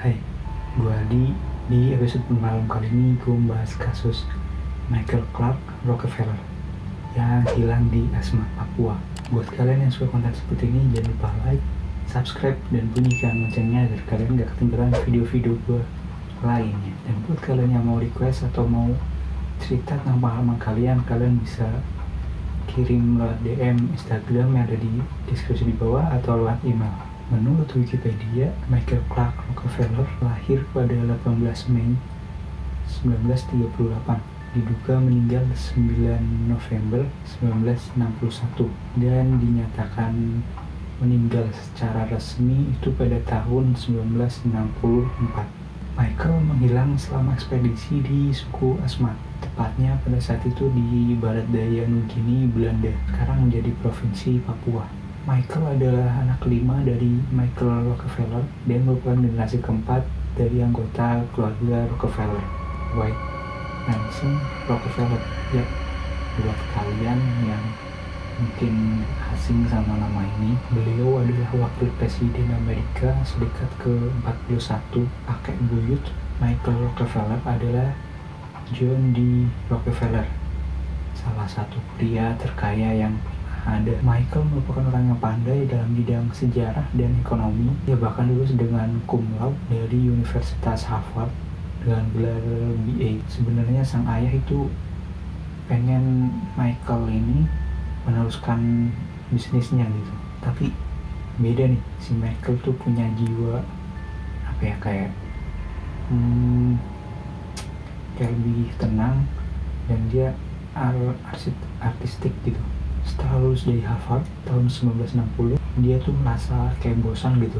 Hai, gue Adi. Di episode malam kali ini gue membahas kasus Michael Clark Rockefeller yang hilang di Asmat, Papua. Buat kalian yang suka konten seperti ini, jangan lupa like, subscribe, dan bunyikan loncengnya agar kalian gak ketinggalan video-video gue lainnya. Dan buat kalian yang mau request atau mau cerita tentang pengalaman kalian bisa kirim lewat DM Instagram yang ada di deskripsi di bawah atau lewat email. Menurut Wikipedia, Michael Clark Rockefeller lahir pada 18 Mei 1938, diduga meninggal 9 November 1961, dan dinyatakan meninggal secara resmi itu pada tahun 1964. Michael menghilang selama ekspedisi di suku Asmat, tepatnya pada saat itu di barat daya Nugini, Belanda, sekarang menjadi provinsi Papua. Michael adalah anak kelima dari Michael Rockefeller dan merupakan generasi keempat dari anggota keluarga Rockefeller, White Nansen Rockefeller. Ya, buat kalian yang mungkin asing sama nama ini, beliau adalah wakil presiden Amerika Serikat ke-41. Kakek buyut Michael Rockefeller adalah John D. Rockefeller, salah satu pria terkaya yang ada. Michael merupakan orang yang pandai dalam bidang sejarah dan ekonomi. Dia bahkan lulus dengan cum laude dari Universitas Harvard dengan gelar BA. Sebenarnya sang ayah itu pengen Michael ini meneruskan bisnisnya gitu, tapi beda nih, si Michael tuh punya jiwa kayak lebih tenang, dan dia artistik gitu. Setelah lulus dari Harvard tahun 1960, dia tuh merasa kayak bosan gitu.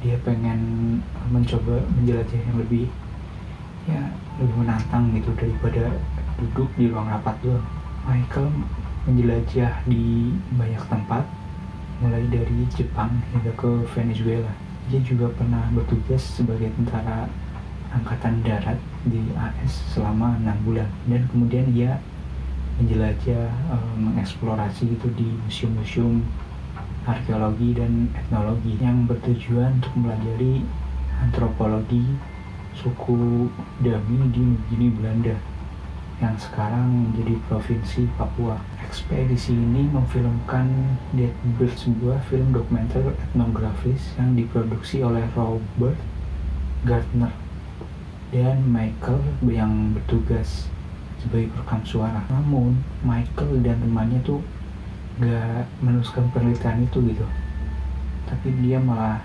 Dia pengen mencoba menjelajah yang lebih menantang gitu daripada duduk di ruang rapat doang. Michael menjelajah di banyak tempat, mulai dari Jepang hingga ke Venezuela. Dia juga pernah bertugas sebagai tentara angkatan darat di AS selama 6 bulan, dan kemudian dia menjelajah, mengeksplorasi itu di museum-museum arkeologi dan etnologi yang bertujuan untuk mempelajari antropologi suku Dami di Nugini, Belanda, yang sekarang menjadi provinsi Papua. Ekspedisi ini memfilmkan Dead Bird, sebuah film dokumenter etnografis yang diproduksi oleh Robert Gardner dan Michael yang bertugas sebagai perekam suara. Namun Michael dan temannya tuh gak meneruskan penelitian itu gitu, tapi dia malah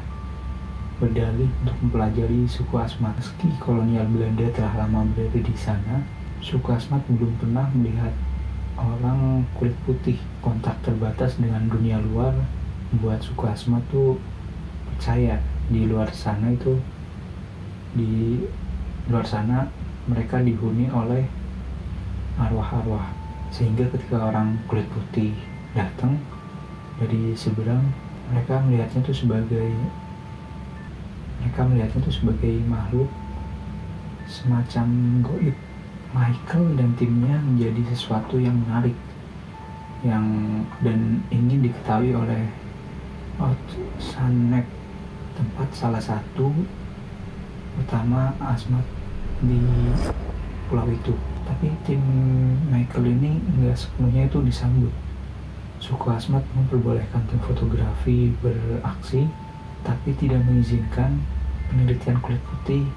berdalih untuk mempelajari suku Asmat. Meski kolonial Belanda telah lama berada di sana, suku Asmat belum pernah melihat orang kulit putih. Kontak terbatas dengan dunia luar membuat suku Asmat tuh percaya di luar sana mereka dihuni oleh arwah-arwah, sehingga ketika orang kulit putih datang dari seberang, mereka melihatnya itu sebagai makhluk semacam goib. Michael dan timnya menjadi sesuatu yang menarik dan ingin diketahui oleh Sanek, tempat salah satu utama Asmat di pulau itu. Tapi tim Michael ini nggak sepenuhnya itu disambut. Suku Asmat memperbolehkan tim fotografi beraksi, tapi tidak mengizinkan penelitian kulit putih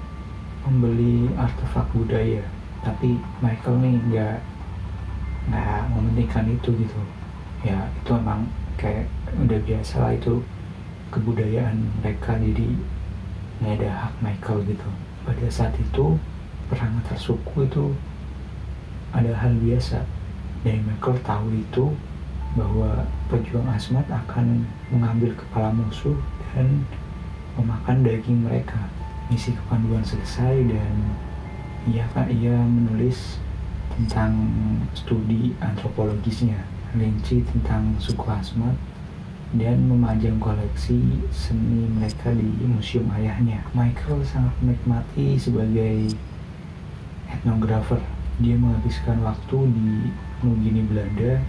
membeli artefak budaya. Tapi Michael nih nggak mementingkan itu gitu. Ya itu emang kayak udah biasa lah, itu kebudayaan mereka, jadi nggak ada hak Michael gitu. Pada saat itu perang antar suku itu ada hal biasa, dan Michael tahu itu, bahwa pejuang Asmat akan mengambil kepala musuh dan memakan daging mereka. Misi kepanduan selesai, dan ia menulis tentang studi antropologisnya, rinci tentang suku Asmat, dan memajang koleksi seni mereka di museum ayahnya. Michael sangat menikmati sebagai etnografer. Dia menghabiskan waktu di Nugini, Belanda,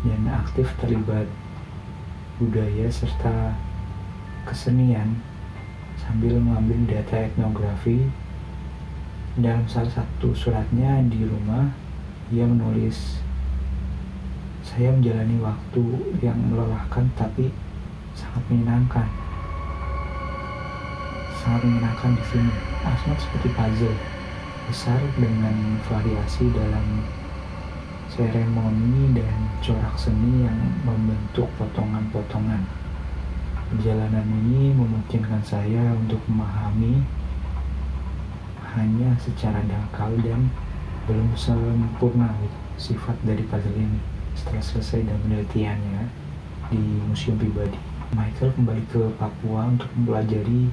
dan aktif terlibat budaya serta kesenian sambil mengambil data etnografi. Dalam salah satu suratnya di rumah, ia menulis, "Saya menjalani waktu yang melelahkan tapi sangat menyenangkan. Sangat menyenangkan di sini. Asmat seperti puzzle besar dengan variasi dalam seremoni dan corak seni yang membentuk potongan-potongan. Perjalanan ini memungkinkan saya untuk memahami hanya secara dangkal dan belum sempurna sifat dari puzzle ini." Setelah selesai dengan penelitiannya di museum pribadi, Michael kembali ke Papua untuk mempelajari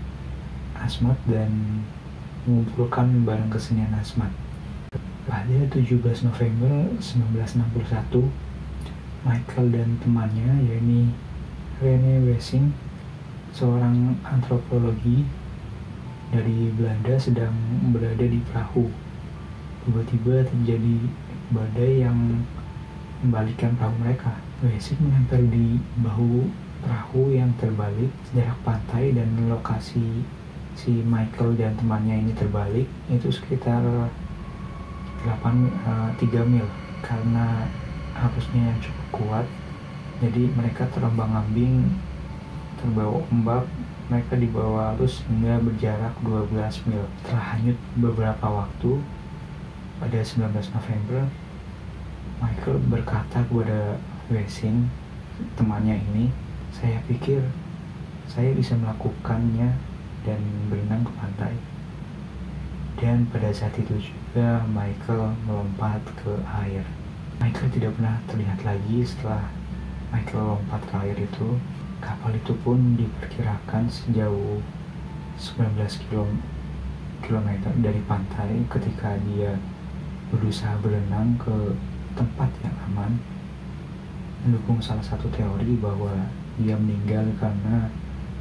Asmat dan mengumpulkan barang kesenian Asmat. Pada 17 November 1961, Michael dan temannya, yakni Rene Wessing, seorang antropologi dari Belanda, sedang berada di perahu. Tiba-tiba terjadi badai yang membalikkan perahu mereka. Wessing menempel di bahu perahu yang terbalik. Jarak pantai dan lokasi si Michael dan temannya ini terbalik itu sekitar 3 mil. Karena arusnya yang cukup kuat, jadi mereka terombang-ambing, terbawa ombak. Mereka dibawa arus hingga berjarak 12 mil. Setelah hanyut beberapa waktu, pada 19 November, Michael berkata kepada Wessing, temannya ini, "Saya pikir saya bisa melakukannya dan berenang ke pantai." Dan pada saat itu juga Michael melompat ke air. Michael tidak pernah terlihat lagi setelah Michael lompat ke air itu. Kapal itu pun diperkirakan sejauh 19 km dari pantai ketika dia berusaha berenang ke tempat yang aman, mendukung salah satu teori bahwa dia meninggal karena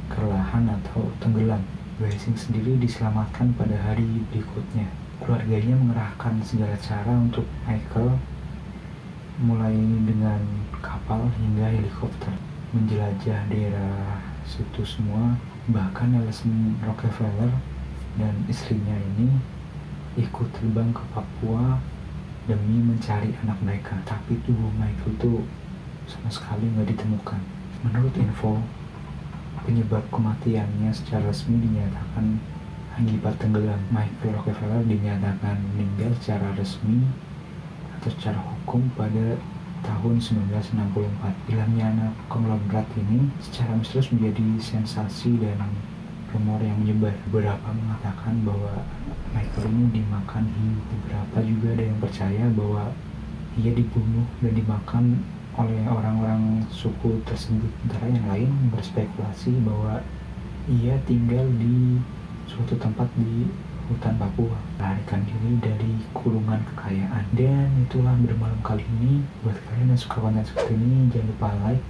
kelelahan atau tenggelam. Wessing sendiri diselamatkan pada hari berikutnya. Keluarganya mengerahkan segala cara untuk Michael, mulai dengan kapal hingga helikopter, menjelajah daerah situ semua. Bahkan Nelson Rockefeller dan istrinya ini ikut terbang ke Papua demi mencari anak mereka, tapi tubuh Michael itu sama sekali nggak ditemukan. Menurut info, penyebab kematiannya secara resmi dinyatakan akibat tenggelam. Michael Rockefeller dinyatakan meninggal secara resmi atau secara hukum pada tahun 1964. Hilangnya anak konglomerat ini secara misterius menjadi sensasi dan rumor yang menyebar. Beberapa mengatakan bahwa Michael ini dimakan hiu. Beberapa juga ada yang percaya bahwa ia dibunuh dan dimakan oleh orang-orang suku tersebut. Sementara yang lain berspekulasi bahwa ia tinggal di suatu tempat di hutan Papua, melarikan diri dari kurungan kekayaan. Dan itulah bermalam kali ini. Buat kalian yang suka konten seperti ini, jangan lupa like,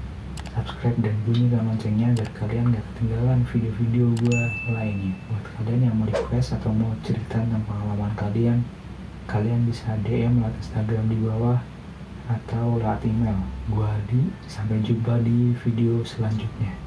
subscribe, dan bunyikan loncengnya agar kalian gak ketinggalan video-video gue lainnya. Buat kalian yang mau request atau mau cerita tentang pengalaman kalian, kalian bisa DM lewat Instagram di bawah atau lewat email. Gue Adi, sampai jumpa di video selanjutnya.